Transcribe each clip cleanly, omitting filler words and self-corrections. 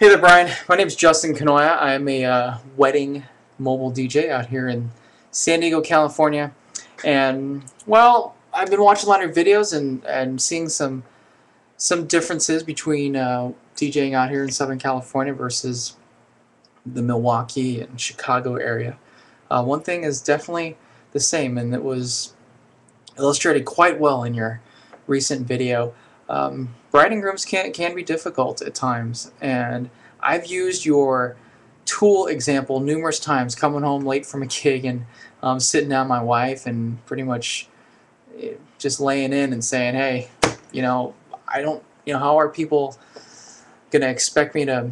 Hey there, Brian. My name is Justin Canoia. I am a wedding mobile DJ out here in San Diego, California. And, well, I've been watching a lot of videos and seeing some differences between DJing out here in Southern California versus the Milwaukee and Chicago area. One thing is definitely the same, and it was illustrated quite well in your recent video. Bride and grooms can be difficult at times, and I've used your tool example numerous times, coming home late from a gig and sitting down with my wife and pretty much just laying in and saying, hey, I don't, how are people going to expect me to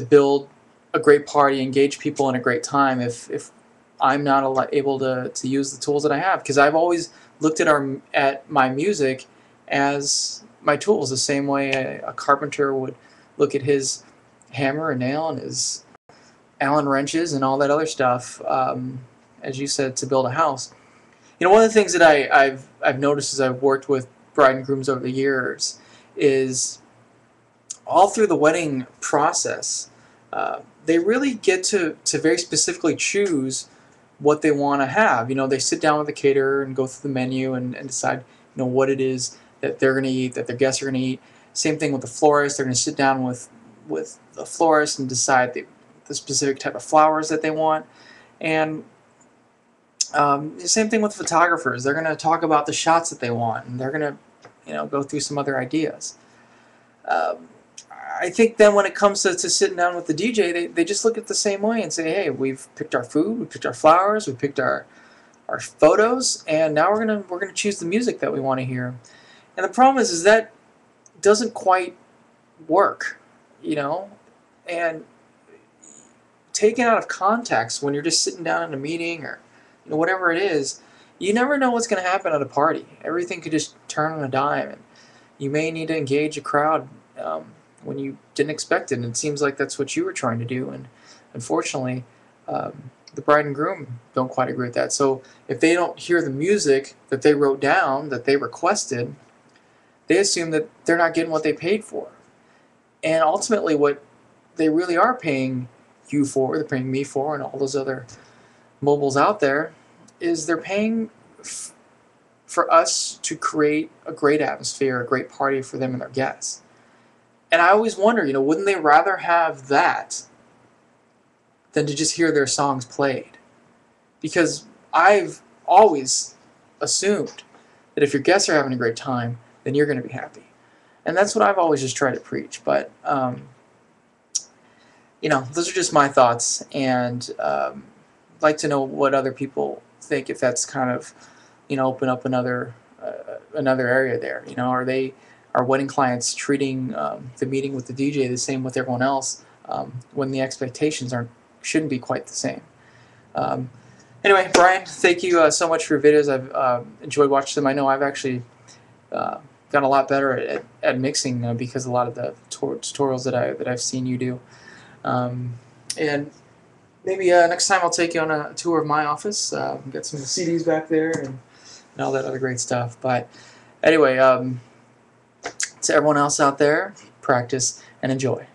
build a great party, engage people in a great time if I'm not able to use the tools that I have? Because I've always looked at my music as my tools, the same way a carpenter would look at his hammer and nail and his Allen wrenches and all that other stuff, as you said, to build a house. One of the things that I've noticed as I've worked with bride and grooms over the years is all through the wedding process, they really get to very specifically choose what they want to have. They sit down with the caterer and go through the menu and decide, what it is that they're going to eat, that their guests are going to eat. Same thing with the florist. They're going to sit down with the florist and decide the specific type of flowers that they want. And same thing with photographers. They're going to talk about the shots that they want, and they're going to, go through some other ideas. I think then when it comes to sitting down with the DJ, they just look at it the same way and say, hey, we've picked our food, we picked our flowers, we picked our photos, and now we're gonna choose the music that we want to hear. And the problem is that doesn't quite work, and taken out of context, when you're just sitting down in a meeting or whatever it is, you never know what's going to happen at a party. Everything could just turn on a dime, and you may need to engage a crowd when you didn't expect it. And it seems like that's what you were trying to do, and unfortunately, the bride and groom don't quite agree with that. So if they don't hear the music that they wrote down, that they requested, they assume that they're not getting what they paid for. And ultimately what they really are paying you for, they're paying me for, and all those other mobiles out there, is they're paying for us to create a great atmosphere, a great party for them and their guests. And I always wonder, wouldn't they rather have that than to just hear their songs played? Because I've always assumed that if your guests are having a great time, then you're going to be happy. And that's what I've always just tried to preach. But, those are just my thoughts. And I'd like to know what other people think, if that's kind of, open up another area there. Are wedding clients treating the meeting with the DJ the same with everyone else, when the expectations shouldn't be quite the same? Anyway, Brian, thank you so much for your videos. I've enjoyed watching them. I know I've actually gotten a lot better at mixing because a lot of the tutorials that I've seen you do. And maybe next time I'll take you on a tour of my office. Get some CDs back there and all that other great stuff. But anyway, to everyone else out there, practice and enjoy.